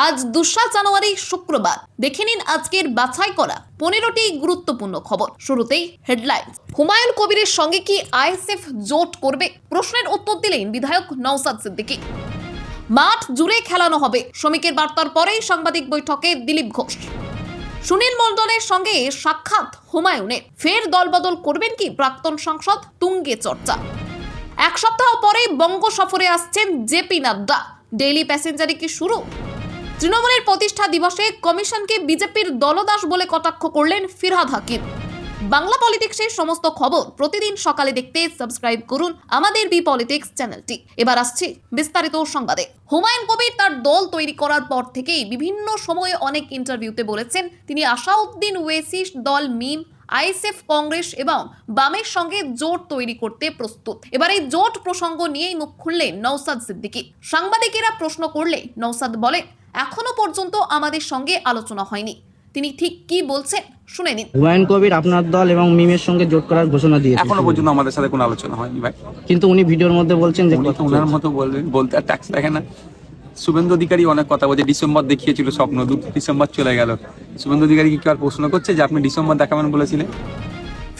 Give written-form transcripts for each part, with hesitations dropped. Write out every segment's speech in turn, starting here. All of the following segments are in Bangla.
আজ ২রা জানুয়ারি শুক্রবার। দেখে নিন আজকের বাছাই করা ১৫টি গুরুত্বপূর্ণ খবর। শুরুতেই হেডলাইন্স। হুমায়ুন কবিরের সঙ্গে কি আইএসএফ জোট করবে? প্রশ্নের উত্তর দিলেন বিধায়ক নওশাদ সিদ্দিকী। মাঠ জুড়ে খেলানো হবে, শ্রমিকের বার্তার পরেই সাংবাদিক বৈঠকে দিলীপ ঘোষ। সুনীল মণ্ডলের সঙ্গে সাক্ষাৎ হুমায়ুনের। ফের দলবদল করবেন কি প্রাক্তন সাংসদ? তুঙ্গে চর্চা। এক সপ্তাহ পরে বঙ্গ সফরে আসছেন জেপি নাড্ডা। ডেইলি প্যাসেঞ্জারে কি শুরু? তৃণমূলের প্রতিষ্ঠা দিবসে কমিশনকে বিজেপির দলদাস বলে কটাক্ষ করলেন ফিরহাদ হাকিম। বাংলা পলিটিক্সের সমস্ত খবর প্রতিদিন সকালে দেখতে সাবস্ক্রাইব করুন আমাদের বি পলিটিক্স চ্যানেলটি। এবার আসছি বিস্তারিত সংবাদে। হুমায়ুন কবির তার দল তৈরি করার পর থেকেই বিভিন্ন সময়ে অনেক ইন্টারভিউতে বলেছেন তিনি আসাউদ্দিন ওয়েসি দল, মিম, আইএসএফ, কংগ্রেস এবং বামের সঙ্গে জোট তৈরি করতে প্রস্তুত। এবার এই জোট প্রসঙ্গ নিয়েই মুখ খুললেন নওশাদ সিদ্দিকী। সাংবাদিকেরা প্রশ্ন করলে নওশাদ বলে, এখনো পর্যন্ত আমাদের সঙ্গে আলোচনা হয়নি। তিনি ঠিক কি বলছেন শুনে নিন। হুমায়ুন কবির আপনার দল এবং মিমের সঙ্গে জোট করার ঘোষণা দিয়েছেন। এখনো পর্যন্ত আমাদের সাথে কোনো আলোচনা হয়নি ভাই। কিন্তু উনি ভিডিওর মধ্যে বলছেন যে উনি তো ওনার মতো বলতে আর ট্যাক্স দেখে না। শুভেন্দু অধিকারী অনেক কথা বলছে, ডিসেম্বর দেখিয়েছিল স্বপ্ন, 2 ডিসেম্বর চলে গেল। শুভেন্দু অধিকারী কি আর প্রশ্ন করছে যে আপনি ডিসেম্বর দেখাবেন বলেছিলেন?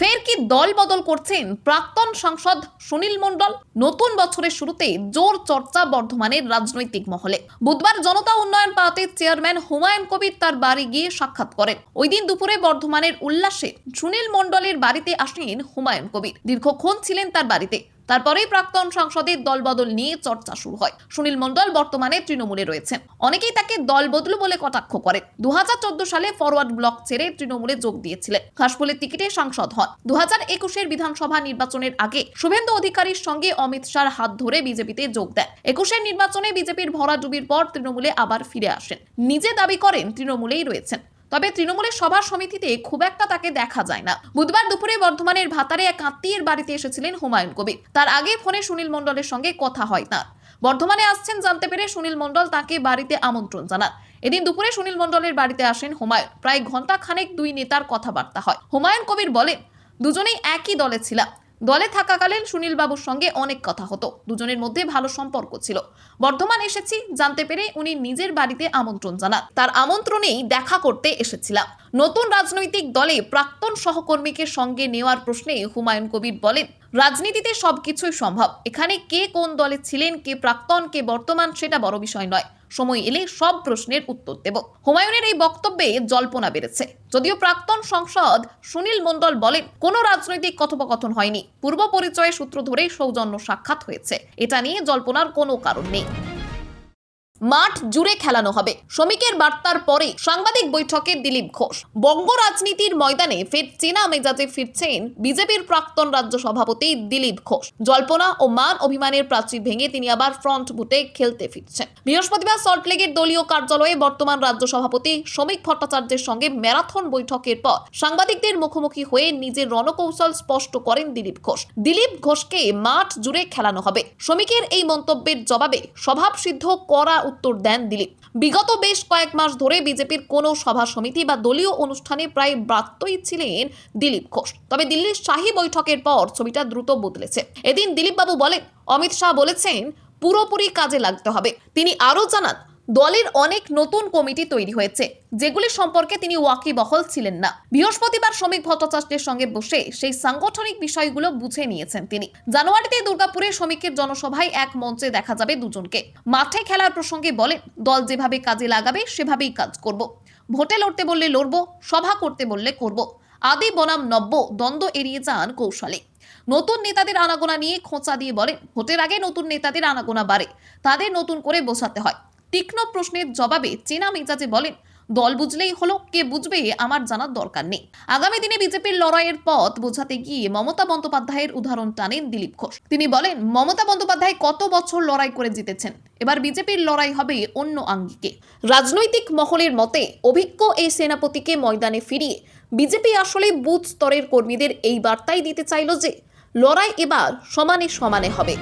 ফের কি দল বদল করছেন প্রাক্তন সাংসদ সুনীল মণ্ডল? নতুন বছরের শুরুতে জোর চর্চা বর্ধমানের রাজনৈতিক মহলে। বুধবার জনতা উন্নয়ন পার্টির চেয়ারম্যান হুমায়ুন কবির তার বাড়ি গিয়ে সাক্ষাৎ করেন। ওই দিন দুপুরে বর্ধমানের উল্লাসে সুনীল মণ্ডলের বাড়িতে আসেন হুমায়ুন কবির। দীর্ঘক্ষণ ছিলেন তার বাড়িতে। তারপরেই প্রাক্তন সাংসদের দলবদল নিয়ে চর্চা শুরু হয়। সুনীল মণ্ডল বর্তমানে তৃণমূলে রয়েছেন। অনেকেই তাকে দল বদলু বলে কটাক্ষ করেন। 2014 সালে ফরওয়ার্ড ব্লক ছেড়ে তৃণমূলে যোগ দিয়েছিলেন। ঘাসফুলের টিকিটে সাংসদ হন। 2021-এর বিধানসভা নির্বাচনের আগে শুভেন্দু অধিকারীর সঙ্গে অমিত শাহর হাত ধরে বিজেপিতে যোগ দেন। 21-এর নির্বাচনে বিজেপির ভরাডুবির পর তৃণমূলে আবার ফিরে আসেন। নিজে দাবি করেন তৃণমূলেই রয়েছেন, তবে তৃণমূলের সভা সমিতিতে খুব একটা তাকে দেখা যায় না। বুধবার দুপুরে বর্ধমানের ভাতারে এক আত্মীয়ের বাড়িতে এসেছিলেন হুমায়ুন কবির। তার আগে ফোনে সুনীল মণ্ডলের সঙ্গে কথা হয় তার। বর্ধমানে আসছেন জানতে পেরে সুনীল মণ্ডল তাকে বাড়িতে আমন্ত্রণ জানান। এদিন দুপুরে সুনীল মণ্ডলের বাড়িতে আসেন হুমায়ুন। প্রায় ঘন্টা খানেক দুই নেতার কথাবার্তা হয়। হুমায়ুন কবির বলেন, দুজনেই একই দলে ছিলাম। দলে থাকাকালীন সুনীল বাবুর সঙ্গে অনেক কথা হতো, দুজনের মধ্যে ভালো সম্পর্ক ছিল। বর্ধমান এসেছি জানতে পেরে উনি নিজের বাড়িতে আমন্ত্রণ জানান। তার আমন্ত্রণেই দেখা করতে এসেছিলাম। নতুন রাজনৈতিক দলে প্রাক্তন সহকর্মীকে সঙ্গে নেওয়ার প্রশ্নে হুমায়ুন কবির বলেন, রাজনীতিতে সবকিছুই সম্ভব। এখানে কে কোন দলে ছিলেন, কে প্রাক্তন, কে বর্তমান, সেটা বড় বিষয় নয়। সময় এলে সব প্রশ্নের উত্তর দেব। হুমায়ুনের এই বক্তব্যে জল্পনা বেড়েছে। যদিও প্রাক্তন সাংসদ সুনীল মণ্ডল বলেন, কোনো রাজনৈতিক কথোপকথন হয়নি। পূর্ব পরিচয়ের সূত্র ধরেই সৌজন্য সাক্ষাৎ হয়েছে। এটা নিয়ে জল্পনার কোনো কারণ নেই। মাঠ জুড়ে খেলানো হবে, শ্রমিকের বার্তার পরে সাংবাদিক বৈঠকে দিলীপ ঘোষ। বঙ্গ রাজনীতির ময়দানে ফের চেনা মেজাজে ফিরছেন বিজেপির প্রাক্তন রাজ্য সভাপতি দিলীপ ঘোষ। জল্পনা ও মান অভিমানের প্রাচীর ভেঙে তিনি আবার ফ্রন্ট বুটে খেলতে ফিরছেন। বৃহস্পতিবার সল্টলেকের দলীয় কার্যালয়ে বর্তমান রাজ্য সভাপতি শ্রমিক ভট্টাচার্যের সঙ্গে ম্যারাথন বৈঠকের পর সাংবাদিকদের মুখোমুখি হয়ে নিজের রণকৌশল স্পষ্ট করেন দিলীপ ঘোষ। দিলীপ ঘোষকে মাঠ জুড়ে খেলানো হবে, শ্রমিকের এই মন্তব্যের জবাবে স্বভাবসিদ্ধ কড়া উত্তর দেন দিলীপ। বিগত বেশ কয়েক মাস ধরে বিজেপির কোনো সভা সমিতি বা দলীয় অনুষ্ঠানে প্রায় ব্রাত্যই ছিলেন দিলীপ ঘোষ। তবে দিল্লির শাহী বৈঠকের পর ছবিটা দ্রুত বদলেছে। এদিন দিলীপ বাবু বলেন, অমিত শাহ বলেছেন পুরোপুরি কাজে লাগতে হবে। তিনি আরো জানান, দলের অনেক নতুন কমিটি তৈরি হয়েছে, যেগুলি সম্পর্কে তিনি ওয়াকিবহল ছিলেন না। বৃহস্পতিবার শ্রমিক ভট্টাচার্যের সঙ্গে বসে সেই সাংগঠনিক বিষয়গুলো বুঝে নিয়েছেন তিনি। জানুয়ারিতে দুর্গাপুরে শ্রমিকের জনসভায় এক মঞ্চে দেখা যাবে দুজনকে। মাঠে খেলার প্রসঙ্গে বলেন, দল যেভাবে কাজে লাগাবে সেভাবেই কাজ করব। ভোটে লড়তে বললে লড়ব, সভা করতে বললে করব। আদি বনাম নব্য দ্বন্দ্ব এড়িয়ে যান কৌশলে। নতুন নেতাদের আনাগোনা নিয়ে খোঁচা দিয়ে বলেন, ভোটের আগে নতুন নেতাদের আনাগোনা বাড়ে, তাদের নতুন করে বোঝাতে হয়। তীক্ষ্ণ প্রশ্নের জবাবে চেনা মেজাজে বলেন, দল বুঝলেই হলো, কে বুঝবে আমার জানার দরকার নেই। আগামী দিনে বিজেপির লড়াইয়ের পথ বোঝাতে গিয়ে মমতা বন্দ্যোপাধ্যায়ের উদাহরণ টানেন দিলীপ ঘোষ। তিনি বলেন, মমতা বন্দ্যোপাধ্যায় কত বছর লড়াই করে জিতেছেন, এবার বিজেপির লড়াই হবে অন্য আঙ্গিকে। রাজনৈতিক মহলের মতে অভিজ্ঞ এই সেনাপতিকে ময়দানে ফিরিয়ে বিজেপি আসলে বুথ স্তরের কর্মীদের এই বার্তাই দিতে চাইল যে লড়াই এবার সমানে সমানে হবে।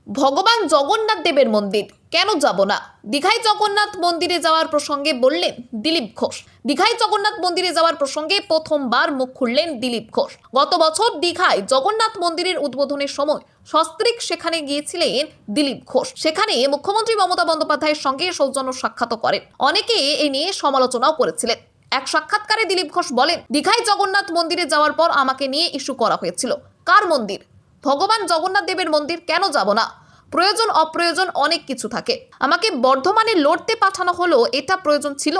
ভগবান জগন্নাথ দেবের মন্দির কেন যাব না? দীঘায় জগন্নাথ মন্দিরে যাওয়ার প্রসঙ্গে বললেন দিলীপ ঘোষ। দীঘায় জগন্নাথ মন্দিরে যাওয়ার প্রসঙ্গে প্রথমবার মুখ খুললেন দিলীপ ঘোষ। গত বছর দীঘায় জগন্নাথ মন্দিরের উদ্বোধনের সময় সস্ত্রীক সেখানে গিয়েছিলেন দিলীপ ঘোষ। সেখানে মুখ্যমন্ত্রী মমতা বন্দ্যোপাধ্যায়ের সঙ্গে সৌজন্য সাক্ষাৎ করেন। অনেকে এ নিয়ে সমালোচনাও করেছিলেন। এক সাক্ষাৎকারে দিলীপ ঘোষ বলেন, দীঘায় জগন্নাথ মন্দিরে যাওয়ার পর আমাকে নিয়ে ইস্যু করা হয়েছিল। কার মন্দির? ভগবান জগন্নাথ দেবের মন্দির, কেন যাব না? প্রয়োজন অপ্রয়োজন অনেক কিছু থাকে। আমাকে বর্ধমানে লড়তে পাঠানো হলো, এটা প্রয়োজন ছিল?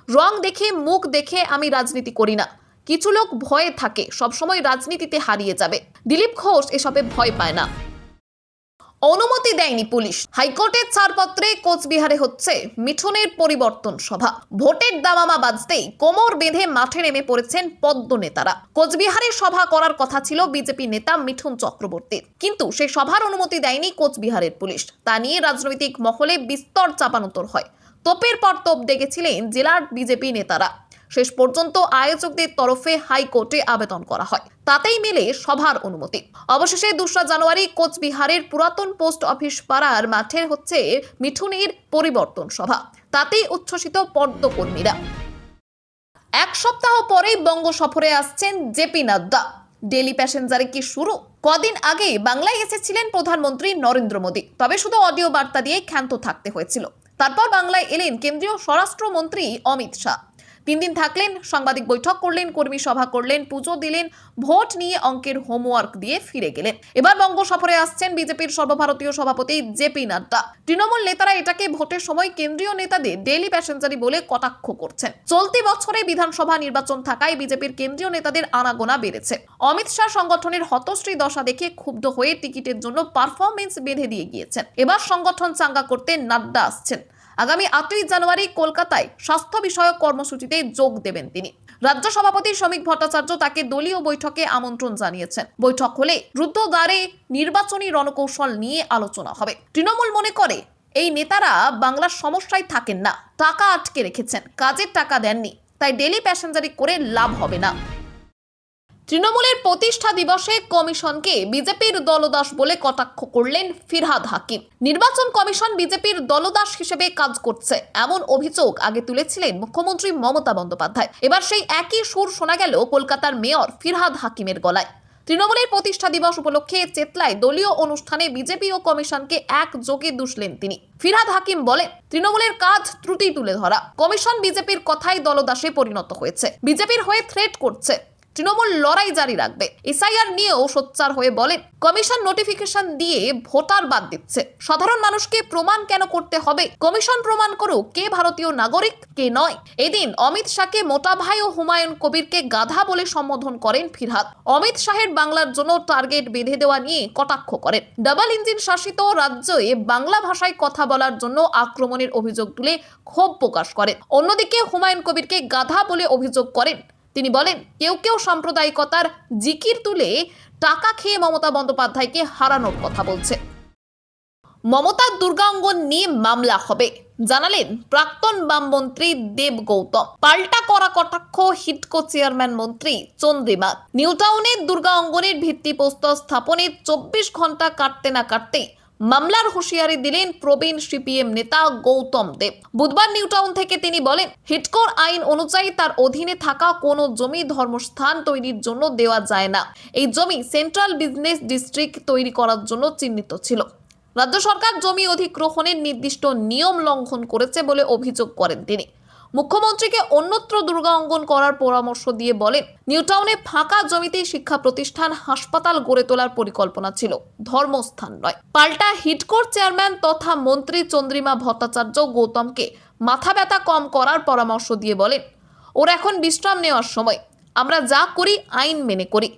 রং দেখে মুখ দেখে আমি রাজনীতি করি না। কিছু লোক ভয়ে থাকে, সবসময় রাজনীতিতে হারিয়ে যাবে। দিলীপ ঘোষ এসবে ভয় পায় না। অনুমতি দেয়নি পুলিশ। হাইকোর্টের ছাড়পত্রে কোচবিহারে হচ্ছে মিঠুনের পরিবর্তন সভা। ভোটের দামামা বাজতেই কোমর বেঁধে মাঠে নেমে পড়েছেন পদ্ম নেতারা। কোচবিহারে সভা করার কথা ছিল বিজেপি নেতা মিঠুন চক্রবর্তীর, কিন্তু সেই সভার অনুমতি দেয়নি কোচবিহারের পুলিশ। তা নিয়ে রাজনৈতিক মহলে বিস্তর চাপানোতর হয়। তোপের পর তোপ দেখেছিলেন জেলার বিজেপি নেতারা। শেষ পর্যন্ত আয়োজকদের তরফে হাইকোর্টে আবেদন করা হয়, তাতেই মেলে সভার অনুমতি। অবশেষে 2রা জানুয়ারি কোচবিহারের পুরাতন পোস্ট অফিস পাড়ার মাঠে হচ্ছে মিঠুনের পরিবর্তন সভা। তাতেই উচ্ছ্বসিত পদ্মকর্মীরা। এক সপ্তাহ পরেই বঙ্গ সফরে আসছেন জেপি নাড্ডা। ডেলি প্যাসেঞ্জারে কি শুরু? কদিন আগে বাংলায় এসেছিলেন প্রধানমন্ত্রী নরেন্দ্র মোদী, তবে শুধু অডিও বার্তা দিয়ে ক্ষান্ত থাকতে হয়েছিল। তারপর বাংলায় এলেন কেন্দ্রীয় স্বরাষ্ট্রমন্ত্রী অমিত শাহ। 3 দিন থাকলেন, সাংবাদিক বৈঠক করলেন, কর্মী সভা করলেন, পুজো দিলেন, ভোট নিয়ে অঙ্কের হোমওয়ার্ক দিয়ে ফিরে গেলেন। এবার বঙ্গ সফরে আসছেন বিজেপির সর্বভারতীয় সভাপতি জেপি নাড্ডা। তৃণমূল নেতারা এটাকে ভোটের সময় কেন্দ্রীয় নেতাদের ডেইলি প্যাসেঞ্জারি বলে কটাক্ষ করছেন। চলতি বছরে বিধানসভা নির্বাচন থাকায় বিজেপির কেন্দ্রীয় নেতাদের আনাগোনা বেড়েছে। অমিত শাহ সংগঠনের হতশ্রী দশা দেখে ক্ষুব্ধ হয়ে টিকিটের জন্য পারফরমেন্স বেঁধে দিয়ে গিয়েছেন। এবার সংগঠন চাঙ্গা করতে নাড্ডা আসছেন। আগামী 8ই জানুয়ারি কলকাতায় স্বাস্থ্য বিষয়ক কর্মসূচিতে যোগ দেবেন তিনি। রাজ্য সভাপতি শ্রমিক ভট্টাচার্য তাকে দলীয় বৈঠকে আমন্ত্রণ জানিয়েছেন। বৈঠক হলে রুদ্ধদ্বারে নির্বাচনী রণকৌশল নিয়ে আলোচনা হবে। তৃণমূল মনে করে এই নেতারা বাংলার সমস্যায় থাকেন না, টাকা আটকে রেখেছেন, কাজের টাকা দেননি, তাই ডেলি প্যাসেঞ্জারি করে লাভ হবে না। তৃণমূলের প্রতিষ্ঠা দিবসে কমিশনকে বিজেপির দলদাস বলে কটাক্ষ করলেন ফিরহাদ হাকিম। নির্বাচন কমিশন বিজেপির দলদাস হিসেবে কাজ করছে, এমন অভিযোগ আগে তুলেছিলেন মুখ্যমন্ত্রী মমতা বন্দ্যোপাধ্যায়। এবার সেই একই সুর শোনা গেল কলকাতার মেয়র ফিরহাদ হাকিমের গলায়। তৃণমূলের প্রতিষ্ঠা দিবস উপলক্ষে চেতলায় দলীয় অনুষ্ঠানে বিজেপি ও কমিশনকে একযোগে দুষলেন তিনি। ফিরহাদ হাকিম বলেন, তৃণমূলের কাজ ত্রুটি তুলে ধরা, কমিশন বিজেপির কথাই দলদাসে পরিণত হয়েছে, বিজেপির হয়ে থ্রেট করছে। তৃণমূল লড়াই জারি রাখবে। এসআইআর নিয়েও সোচ্চার হয়ে বলেন, কমিশন নোটিফিকেশন দিয়ে ভোটার বাদ দিচ্ছে, সাধারণ মানুষকে প্রমাণ কেন করতে হবে? কমিশন প্রমাণ করুক কে ভারতীয় নাগরিক কে নয়। এদিন অমিত শাহকে মোটা ভাই ও হুমায়ুন কবিরকে গাধা বলে সম্বোধন করেন ফিরহাদ। অমিত শাহের বাংলার জন্য টার্গেট বেঁধে দেওয়া নিয়ে কটাক্ষ করেন। ডাবল ইঞ্জিন শাসিত রাজ্যে বাংলা ভাষায় কথা বলার জন্য আক্রমণের অভিযোগ তুলে ক্ষোভ প্রকাশ করেন। অন্যদিকে হুমায়ুন কবিরকে গাধা বলে অভিযোগ করেন। তিনি বলেন, কেউ কেউ সাম্প্রদায়িকতার জিকির তুলে টাকা খেয়ে মমতা বন্দ্যোপাধ্যায়কে হারানোর কথা বলছে। মমতার দুর্গাঙ্গন নিয়ে মামলা হবে, জানালেন প্রাক্তন বামমন্ত্রী দেব গৌতম। পাল্টা করা কটাক্ষ হিডকো চেয়ারম্যান মন্ত্রী চন্দ্রিমা। নিউ টাউনের দুর্গা অঙ্গনের ভিত্তিপ্রস্তর স্থাপনের 24 ঘন্টা কাটতে না কাটতেই মামলার হুঁশিয়ারি দিলেন প্রবীণ সিপিএম নেতা গৌতম দেব। বুধবার নিউ টাউন থেকে তিনি বলেন, হিডকোর আইন অনুযায়ী তার অধীনে থাকা কোনো জমি ধর্মস্থান তৈরির জন্য দেওয়া যায় না। এই জমি সেন্ট্রাল বিজনেস ডিস্ট্রিক্ট তৈরি করার জন্য চিহ্নিত ছিল। রাজ্য সরকার জমি অধিগ্রহণের নির্দিষ্ট নিয়ম লঙ্ঘন করেছে বলে অভিযোগ করেন তিনি। মুখ্যমন্ত্রীকে অন্যত্র দুর্গা অঙ্গন করার পরামর্শ দিয়ে বলেন, নিউ টাউনে ফাঁকা জমিতে শিক্ষা প্রতিষ্ঠান, হাসপাতাল গড়ে তোলার পরিকল্পনা ছিল, ধর্মস্থান নয়। পাল্টা হিডকোর চেয়ারম্যান তথা মন্ত্রী চন্দ্রিমা ভট্টাচার্য গৌতমকে মাথা ব্যথা কম করার পরামর্শ দিয়ে বলেন, ওর এখন বিশ্রাম নেওয়ার সময়, আমরা যা করি আইন মেনে করি।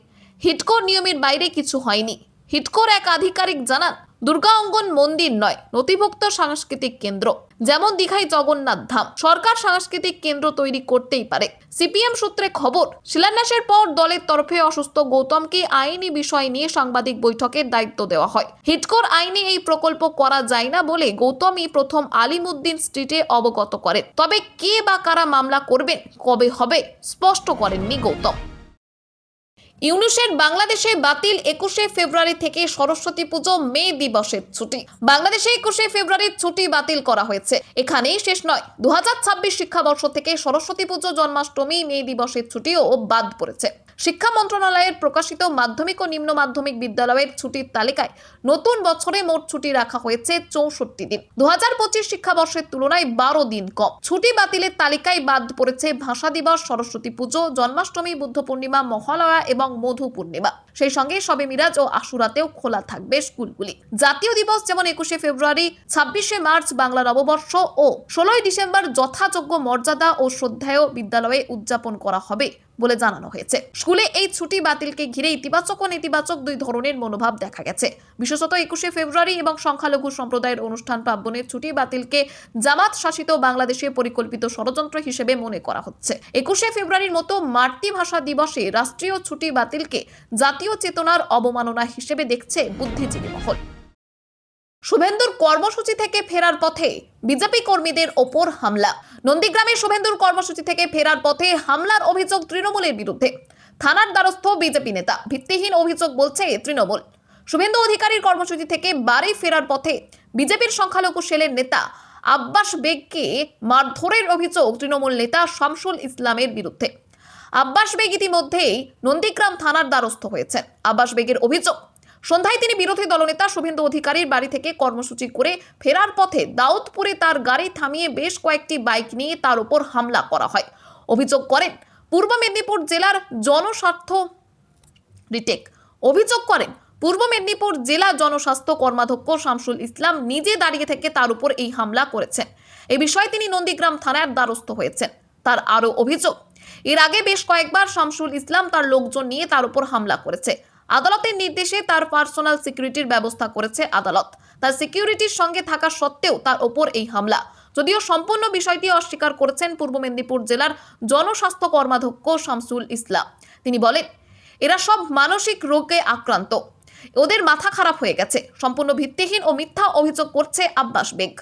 হিডকোর নিয়মের বাইরে কিছু হয়নি। হিডকোর এক আধিকারিক জানান, দুর্গা অঙ্গন মন্দির নয়, নথিভুক্ত সাংস্কৃতিক কেন্দ্র। যেমন দীঘায় জগন্নাথ ধাম, সরকার সাংস্কৃতিক কেন্দ্র তৈরি করতেই পারে। সিপিএম সূত্রে খবর, শিলান্যাসের পর দলের তরফে অসুস্থ গৌতমকে আইনি বিষয় নিয়ে সাংবাদিক বৈঠকের দায়িত্ব দেওয়া হয়। হিডকোর আইনে এই প্রকল্প করা যায় না বলে গৌতমই প্রথম আলিমুদ্দিন স্ট্রিটে অবগত করেন। তবে কে বা কারা মামলা করবেন, কবে হবে, স্পষ্ট করেননি গৌতম। ইউনুসের বাংলাদেশে বাতিল 21শে ফেব্রুয়ারি থেকে সরস্বতী পুজো মে দিবসের ছুটি। বাংলাদেশে 21শে ফেব্রুয়ারির ছুটি বাতিল করা হয়েছে। এখানেই শেষ নয়, 2026 শিক্ষাবর্ষ থেকে সরস্বতী পুজো, জন্মাষ্টমী, মে দিবসের ছুটিও বাদ পড়েছে। শিক্ষা মন্ত্রণালয়ের প্রকাশিত মাধ্যমিক ও নিম্ন মাধ্যমিক বিদ্যালয়ের ছুটির তালিকায় নতুন বছরে মোট ছুটি রাখা হয়েছে 64 দিন। 2025 শিক্ষাবর্ষের তুলনায় 12 দিন কম। ছুটি বাতিলের তালিকায় বাদ পড়েছে ভাষা দিবস, সরস্বতী পুজো, জন্মাষ্টমী, বুদ্ধ পূর্ণিমা, মহালয়া এবং মধু পূর্ণিমা। সেই সঙ্গে শবে মিরাজ ও আশুরাতেও খোলা থাকবে স্কুলগুলি। জাতীয় দিবস যেমন 21শে ফেব্রুয়ারি, 26শে মার্চ বাংলা নববর্ষ ও 16ই ডিসেম্বর যথাযোগ্য মর্যাদা ও শ্রদ্ধায় বিদ্যালয়ে উদযাপন করা হবে বলে জানানো হয়েছে। স্কুলে এই ছুটি বাতিলকে ঘিরে ইতিবাচক ও নেতিবাচক দুই ধরনের মনোভাব দেখা গেছে। বিশেষত 21শে ফেব্রুয়ারি এবং সংখ্যালঘু সম্প্রদায়ের অনুষ্ঠান পার্বণের ছুটি বাতিলকে জামাত শাসিত বাংলাদেশে পরিকল্পিত ষড়যন্ত্র হিসেবে মনে করা হচ্ছে। 21শে ফেব্রুয়ারির মতো মাতৃভাষা দিবসে রাষ্ট্রীয় ছুটি বাতিলকে জাতীয় চেতনার অবমাননা হিসেবে দেখছে বুদ্ধিজীবী মহল। শুভেন্দুর কর্মসূচি থেকে ফেরার পথে বিজেপি কর্মীদের ওপর হামলা। নন্দীগ্রামে শুভেন্দুর কর্মসূচি থেকে ফেরার পথে হামলার অভিযোগ তৃণমূলের বিরুদ্ধে। থানার দ্বারস্থ বিজেপি নেতা। ভিত্তিহীন অভিযোগ বলছে তৃণমূল। শুভেন্দু অধিকারীর কর্মসূচি থেকে বাড়ি ফেরার পথে বিজেপির সংখ্যালঘু সেলের নেতা আব্বাস বেগকে মারধরের অভিযোগ তৃণমূল নেতা শামসুল ইসলামের বিরুদ্ধে। আব্বাস বেগ ইতিমধ্যেই নন্দীগ্রাম থানার দ্বারস্থ হয়েছেন। আব্বাস বেগের অভিযোগ, সন্ধ্যায় তিনি বিরোধী দলনেতা শুভেন্দু অধিকারীর বাড়ি থেকে কর্মসূচি করে ফেরার পথে দাউদপুরে তার গাড়ি থামিয়ে বেশ কয়েকটি বাইক নিয়ে তার উপর হামলা করা হয়। অভিযোগ করেন পূর্ব মেদিনীপুর জেলার জনস্বাস্থ্য কর্মাধ্যক্ষ শামসুল ইসলাম নিজে দাঁড়িয়ে থেকে তার উপর এই হামলা করেছেন। এই বিষয়ে তিনি নন্দীগ্রাম থানার দ্বারস্থ হয়েছেন। তার আরও অভিযোগ, এর আগে বেশ কয়েকবার শামসুল ইসলাম তার লোকজন নিয়ে তার উপর হামলা করেছে। আদালতের নির্দেশে তার পার্সোনাল সিকিউরিটির ব্যবস্থা করেছে আদালত। তার সিকিউরিটির সঙ্গে থাকা সত্ত্বেও তার ওপর এই হামলা। যদিও সম্পূর্ণ বিষয়টি অস্বীকার করেছেন পূর্ব মেদিনীপুর জেলার জনস্বাস্থ্য কর্মাধ্যক্ষ শামসুল ইসলাম। তিনি বলেন, এরা সব মানসিক রোগে আক্রান্ত, ওদের মাথা খারাপ হয়ে গেছে। সম্পূর্ণ ভিত্তিহীন ও মিথ্যা অভিযোগ করছে আব্বাস বেগ।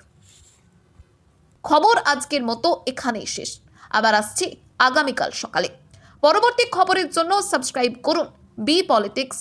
খবর আজকের মতো এখানেই শেষ। আবার আসছি আগামীকাল সকালে। পরবর্তী খবরের জন্য সাবস্ক্রাইব করুন বি পলিটিক্স।